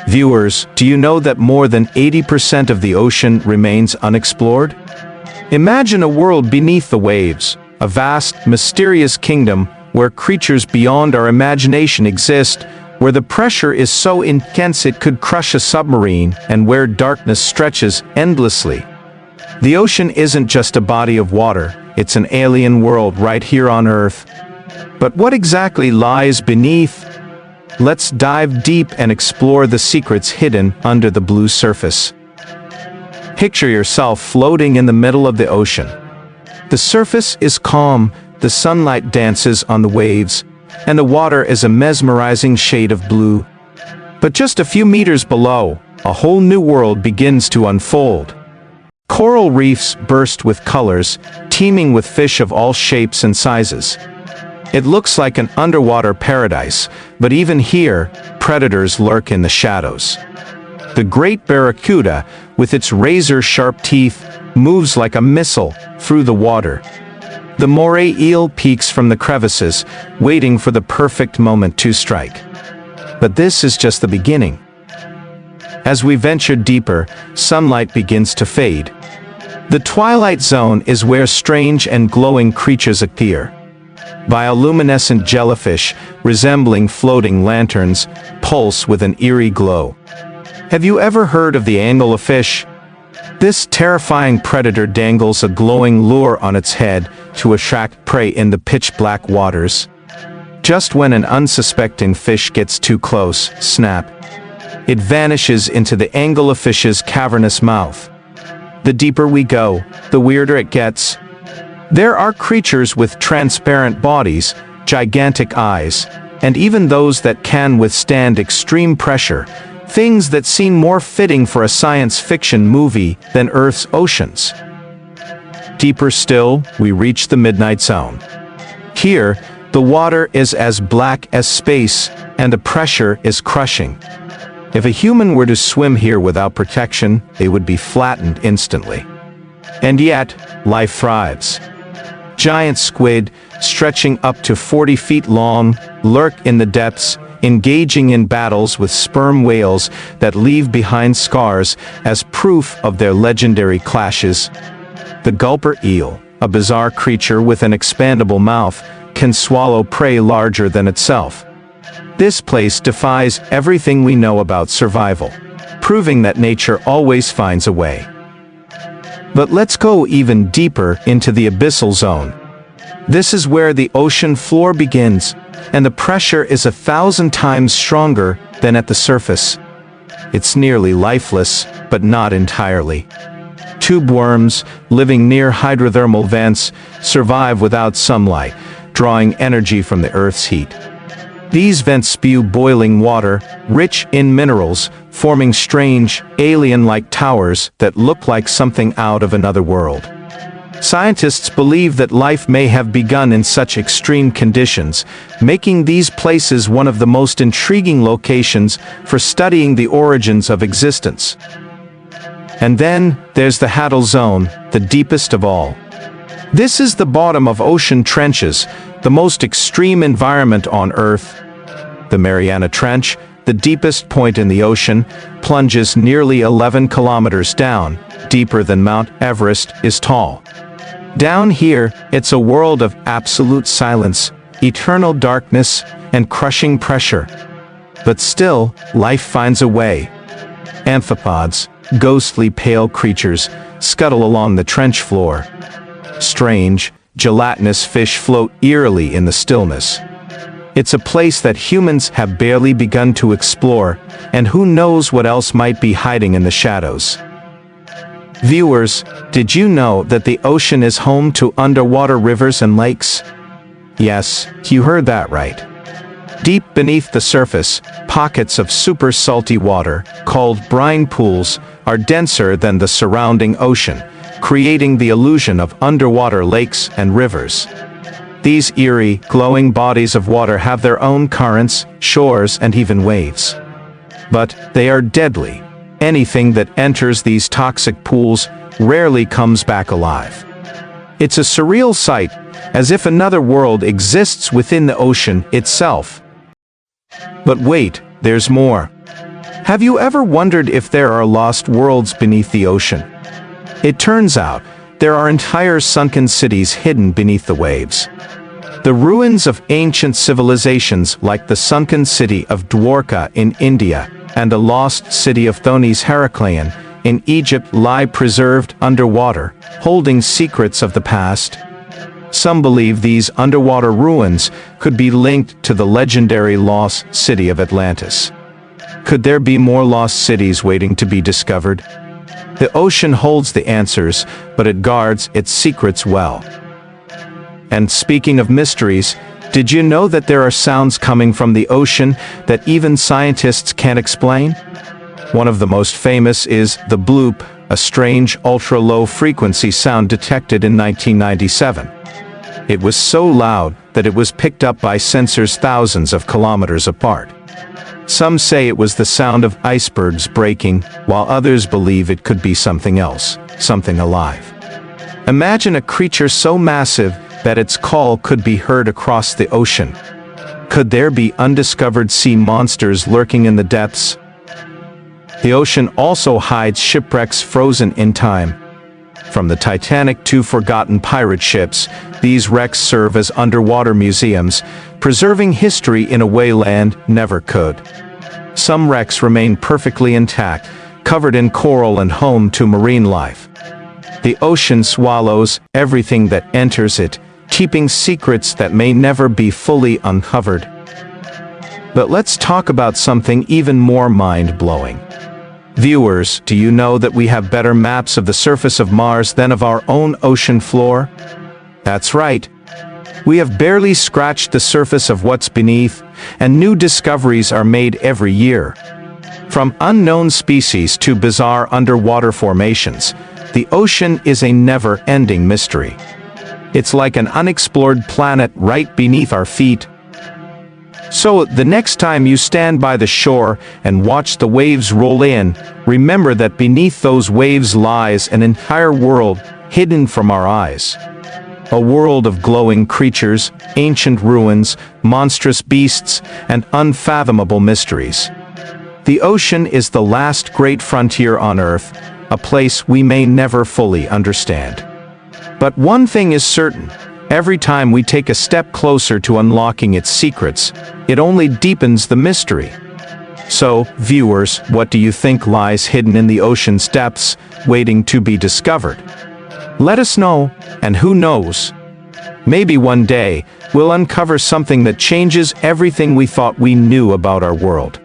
Viewers, do you know that more than 80% of the ocean remains unexplored? Imagine a world beneath the waves, a vast, mysterious kingdom where creatures beyond our imagination exist, where the pressure is so intense it could crush a submarine, and where darkness stretches endlessly. The ocean isn't just a body of water, it's an alien world right here on Earth. But what exactly lies beneath? Let's dive deep and explore the secrets hidden under the blue surface. Picture yourself floating in the middle of the ocean. The surface is calm, the sunlight dances on the waves, and the water is a mesmerizing shade of blue. But just a few meters below, a whole new world begins to unfold. Coral reefs burst with colors, teeming with fish of all shapes and sizes. It looks like an underwater paradise, but even here, predators lurk in the shadows. The great barracuda, with its razor-sharp teeth, moves like a missile through the water. The moray eel peeks from the crevices, waiting for the perfect moment to strike. But this is just the beginning. As we venture deeper, sunlight begins to fade. The twilight zone is where strange and glowing creatures appear. Bioluminescent jellyfish, resembling floating lanterns, pulse with an eerie glow. Have you ever heard of the anglerfish? This terrifying predator dangles a glowing lure on its head to attract prey in the pitch-black waters. Just when an unsuspecting fish gets too close, snap, it vanishes into the anglerfish's cavernous mouth. The deeper we go, the weirder it gets. There are creatures with transparent bodies, gigantic eyes, and even those that can withstand extreme pressure, things that seem more fitting for a science fiction movie than Earth's oceans. Deeper still, we reach the midnight zone. Here, the water is as black as space, and the pressure is crushing. If a human were to swim here without protection, they would be flattened instantly. And yet, life thrives. Giant squid, stretching up to 40 feet long, lurk in the depths, engaging in battles with sperm whales that leave behind scars as proof of their legendary clashes. The gulper eel, a bizarre creature with an expandable mouth, can swallow prey larger than itself. This place defies everything we know about survival, proving that nature always finds a way. But let's go even deeper into the abyssal zone. This is where the ocean floor begins, and the pressure is 1,000 times stronger than at the surface. It's nearly lifeless, but not entirely. Tube worms, living near hydrothermal vents, survive without sunlight, drawing energy from the Earth's heat. These vents spew boiling water, rich in minerals, forming strange, alien-like towers that look like something out of another world. Scientists believe that life may have begun in such extreme conditions, making these places one of the most intriguing locations for studying the origins of existence. And then, there's the Hadal Zone, the deepest of all. This is the bottom of ocean trenches, the most extreme environment on Earth. The Mariana Trench, the deepest point in the ocean, plunges nearly 11 kilometers down, deeper than Mount Everest is tall. Down here, it's a world of absolute silence, eternal darkness, and crushing pressure. But still, life finds a way. Amphipods, ghostly pale creatures, scuttle along the trench floor. Strange, gelatinous fish float eerily in the stillness. It's a place that humans have barely begun to explore, and who knows what else might be hiding in the shadows. Viewers, did you know that the ocean is home to underwater rivers and lakes? Yes, you heard that right. Deep beneath the surface, pockets of super salty water, called brine pools, are denser than the surrounding ocean, creating the illusion of underwater lakes and rivers. These eerie, glowing bodies of water have their own currents, shores, and even waves. But they are deadly. Anything that enters these toxic pools rarely comes back alive. It's a surreal sight, as if another world exists within the ocean itself. But wait, there's more. Have you ever wondered if there are lost worlds beneath the ocean? It turns out, there are entire sunken cities hidden beneath the waves. The ruins of ancient civilizations like the sunken city of Dwarka in India and the lost city of Thonis Heracleion in Egypt lie preserved underwater, holding secrets of the past. Some believe these underwater ruins could be linked to the legendary lost city of Atlantis. Could there be more lost cities waiting to be discovered? The ocean holds the answers, but it guards its secrets well. And speaking of mysteries, did you know that there are sounds coming from the ocean that even scientists can't explain? One of the most famous is the bloop, a strange ultra-low frequency sound detected in 1997. It was so loud that it was picked up by sensors thousands of kilometers apart. Some say it was the sound of icebergs breaking, while others believe it could be something else, something alive. Imagine a creature so massive that its call could be heard across the ocean. Could there be undiscovered sea monsters lurking in the depths? The ocean also hides shipwrecks frozen in time. From the Titanic to forgotten pirate ships, these wrecks serve as underwater museums, preserving history in a way land never could. Some wrecks remain perfectly intact, covered in coral and home to marine life. The ocean swallows everything that enters it, keeping secrets that may never be fully uncovered. But let's talk about something even more mind-blowing. Viewers, do you know that we have better maps of the surface of Mars than of our own ocean floor? That's right. We have barely scratched the surface of what's beneath, and new discoveries are made every year. From unknown species to bizarre underwater formations, the ocean is a never-ending mystery. It's like an unexplored planet right beneath our feet. So, the next time you stand by the shore and watch the waves roll in, remember that beneath those waves lies an entire world hidden from our eyes. A world of glowing creatures, ancient ruins, monstrous beasts, and unfathomable mysteries. The ocean is the last great frontier on Earth, a place we may never fully understand. But one thing is certain. Every time we take a step closer to unlocking its secrets, it only deepens the mystery. So, viewers, what do you think lies hidden in the ocean's depths, waiting to be discovered? Let us know, and who knows? Maybe one day, we'll uncover something that changes everything we thought we knew about our world.